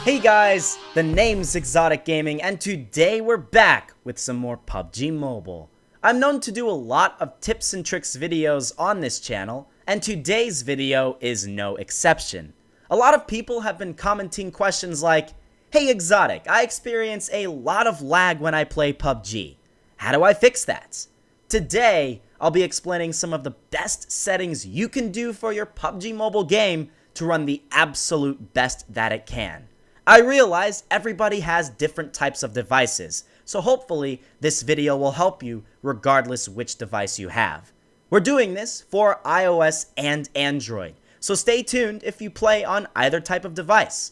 Hey guys, the name's ExxotikGaming, and today we're back with some more PUBG Mobile. I'm known to do a lot of tips and tricks videos on this channel, and today's video is no exception. A lot of people have been commenting questions like, "Hey Exotic, I experience a lot of lag when I play PUBG. How do I fix that?" Today, I'll be explaining some of the best settings you can do for your PUBG Mobile game to run the absolute best that it can. I realize everybody has different types of devices, so hopefully this video will help you regardless which device you have. We're doing this for iOS and Android, so stay tuned if you play on either type of device.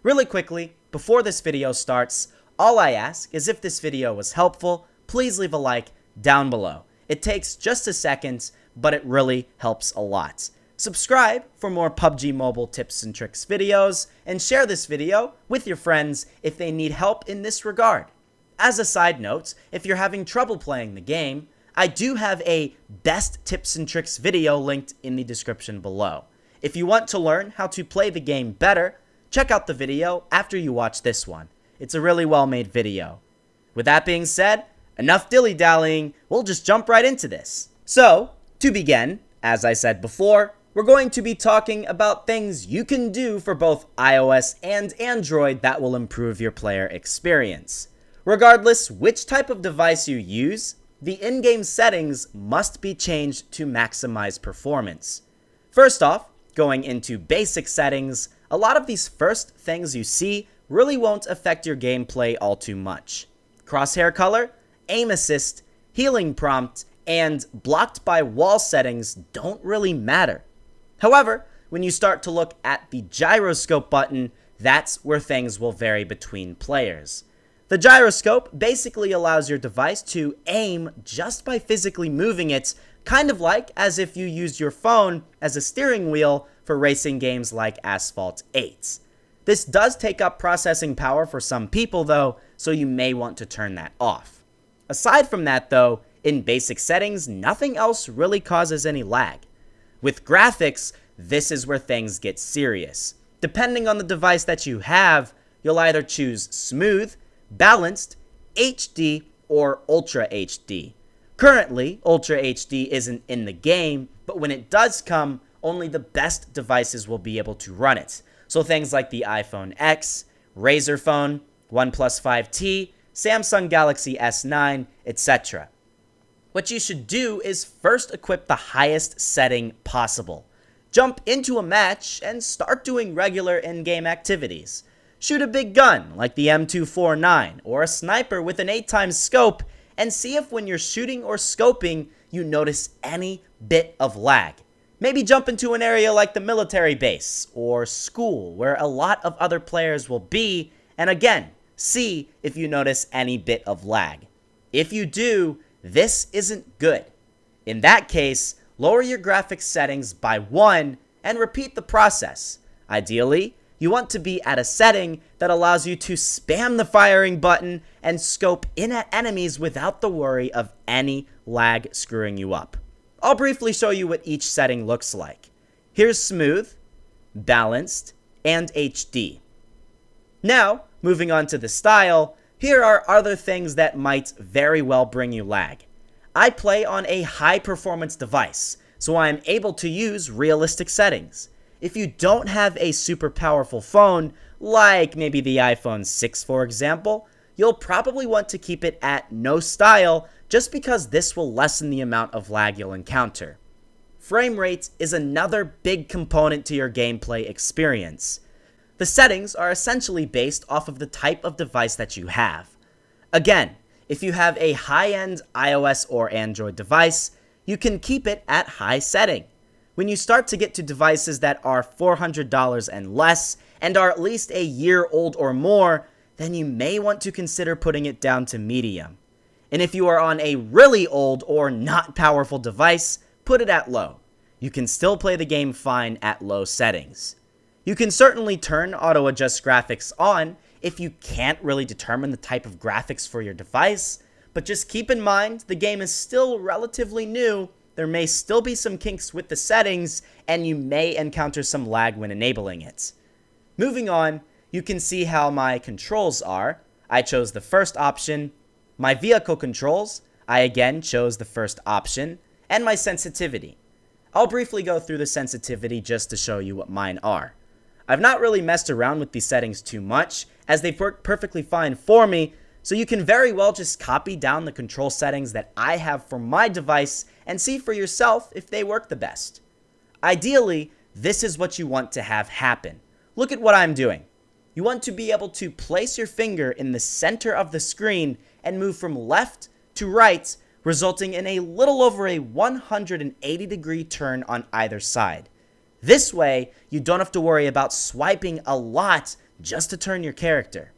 Really quickly, before this video starts, all I ask is if this video was helpful, please leave a like down below. It takes just a second, but it really helps a lot. Subscribe for more PUBG Mobile tips and tricks videos, and share this video with your friends if they need help in this regard. As a side note, if you're having trouble playing the game, I do have a best tips and tricks video linked in the description below. If you want to learn how to play the game better, check out the video after you watch this one. It's a really well made video. With that being said, enough dilly-dallying, we'll just jump right into this. So, to begin, as I said before, we're going to be talking about things you can do for both iOS and Android that will improve your player experience. Regardless which type of device you use, the in-game settings must be changed to maximize performance. First off, going into basic settings, a lot of these first things you see really won't affect your gameplay all too much. Crosshair color, aim assist, healing prompt, and blocked by wall settings don't really matter. However, when you start to look at the Gyroscope button, that's where things will vary between players. The Gyroscope basically allows your device to aim just by physically moving it, kind of like as if you used your phone as a steering wheel for racing games like Asphalt 8. This does take up processing power for some people though, so you may want to turn that off. Aside from that though, in basic settings, nothing else really causes any lag. With graphics, this is where things get serious. Depending on the device that you have, you'll either choose Smooth, Balanced, HD, or Ultra HD. Currently, Ultra HD isn't in the game, but when it does come, only the best devices will be able to run it. So things like the iPhone X, Razer phone, OnePlus 5T, Samsung Galaxy S9, etc. What you should do is first equip the highest setting possible. Jump into a match and start doing regular in-game activities. Shoot a big gun like the M249 or a sniper with an 8x scope and see if when you're shooting or scoping you notice any bit of lag. Maybe jump into an area like the military base or school where a lot of other players will be, and again, see if you notice any bit of lag. If you do, this isn't good. In that case, lower your graphics settings by 1 and repeat the process. Ideally, you want to be at a setting that allows you to spam the firing button and scope in at enemies without the worry of any lag screwing you up. I'll briefly show you what each setting looks like. Here's Smooth, Balanced, and HD. Now, moving on to the style, here are other things that might very well bring you lag. I play on a high-performance device, so I am able to use realistic settings. If you don't have a super powerful phone, like maybe the iPhone 6 for example, you'll probably want to keep it at no style just because this will lessen the amount of lag you'll encounter. Frame rate is another big component to your gameplay experience. The settings are essentially based off of the type of device that you have. Again, if you have a high-end iOS or Android device, you can keep it at high setting. When you start to get to devices that are $400 and less, and are at least a year old or more, then you may want to consider putting it down to medium. And if you are on a really old or not powerful device, put it at low. You can still play the game fine at low settings. You can certainly turn auto adjust graphics on if you can't really determine the type of graphics for your device, but just keep in mind the game is still relatively new, there may still be some kinks with the settings, and you may encounter some lag when enabling it. Moving on, you can see how my controls are. I chose the first option. My vehicle controls, I again chose the first option, and my sensitivity. I'll briefly go through the sensitivity just to show you what mine are. I've not really messed around with these settings too much, as they've worked perfectly fine for me, so you can very well just copy down the control settings that I have for my device and see for yourself if they work the best. Ideally, this is what you want to have happen. Look at what I'm doing. You want to be able to place your finger in the center of the screen and move from left to right, resulting in a little over a 180-degree turn on either side. This way, you don't have to worry about swiping a lot just to turn your character.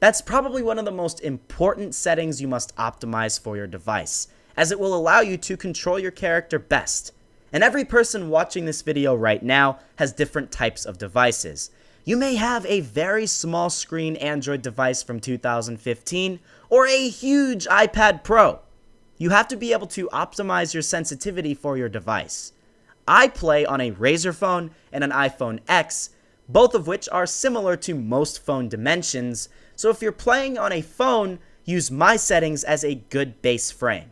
That's probably one of the most important settings you must optimize for your device, as it will allow you to control your character best. And every person watching this video right now has different types of devices. You may have a very small screen Android device from 2015 or a huge iPad Pro. You have to be able to optimize your sensitivity for your device. I play on a Razer phone and an iPhone X, both of which are similar to most phone dimensions, so if you're playing on a phone, use my settings as a good base frame.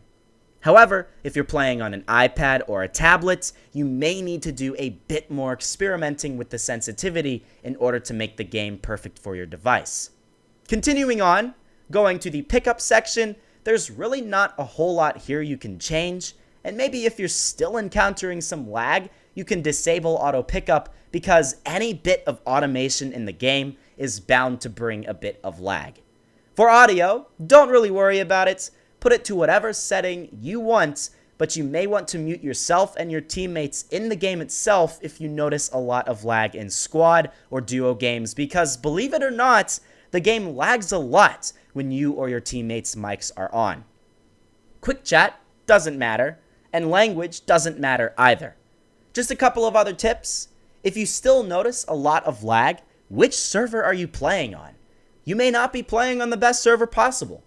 However, if you're playing on an iPad or a tablet, you may need to do a bit more experimenting with the sensitivity in order to make the game perfect for your device. Continuing on, going to the pickup section, there's really not a whole lot here you can change, and maybe if you're still encountering some lag, you can disable auto pickup because any bit of automation in the game is bound to bring a bit of lag. For audio, don't really worry about it. Put it to whatever setting you want, but you may want to mute yourself and your teammates in the game itself if you notice a lot of lag in squad or duo games, because believe it or not, the game lags a lot when you or your teammates' mics are on. Quick chat doesn't matter, and language doesn't matter either. Just a couple of other tips. If you still notice a lot of lag, which server are you playing on? You may not be playing on the best server possible.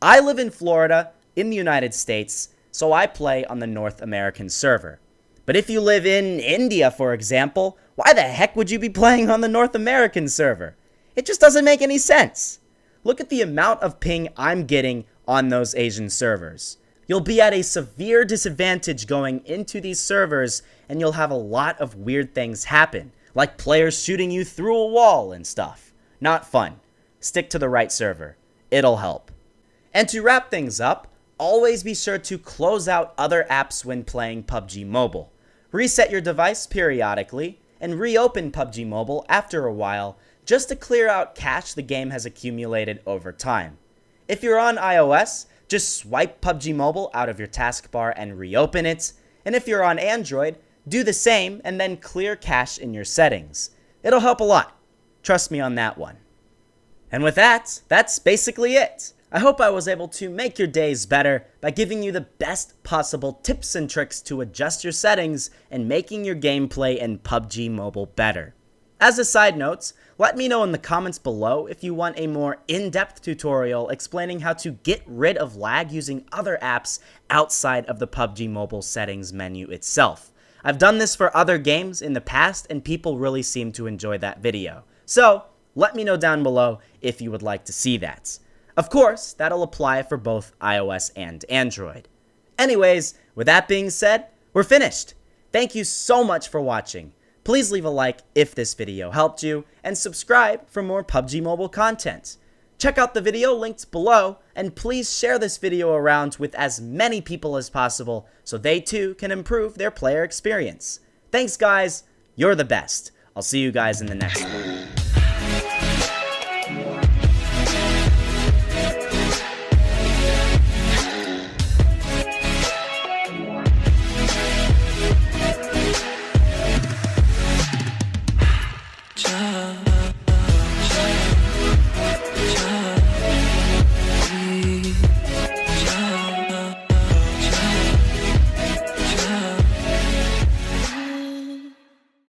I live in Florida, in the United States, so I play on the North American server. But if you live in India, for example, why the heck would you be playing on the North American server? It just doesn't make any sense. Look at the amount of ping I'm getting on those Asian servers. You'll be at a severe disadvantage going into these servers, and you'll have a lot of weird things happen, like players shooting you through a wall and stuff. Not fun. Stick to the right server. It'll help. And to wrap things up, always be sure to close out other apps when playing PUBG Mobile. Reset your device periodically, and reopen PUBG Mobile after a while, just to clear out cache the game has accumulated over time. If you're on iOS, just swipe PUBG Mobile out of your taskbar and reopen it, and if you're on Android, do the same and then clear cache in your settings. It'll help a lot. Trust me on that one. And with that, that's basically it. I hope I was able to make your days better by giving you the best possible tips and tricks to adjust your settings and making your gameplay in PUBG Mobile better. As a side note, let me know in the comments below if you want a more in-depth tutorial explaining how to get rid of lag using other apps outside of the PUBG Mobile settings menu itself. I've done this for other games in the past and people really seem to enjoy that video. So, let me know down below if you would like to see that. Of course, that'll apply for both iOS and Android. Anyways, with that being said, we're finished. Thank you so much for watching. Please leave a like if this video helped you, and subscribe for more PUBG Mobile content. Check out the video linked below, and please share this video around with as many people as possible so they too can improve their player experience. Thanks guys, you're the best. I'll see you guys in the next one.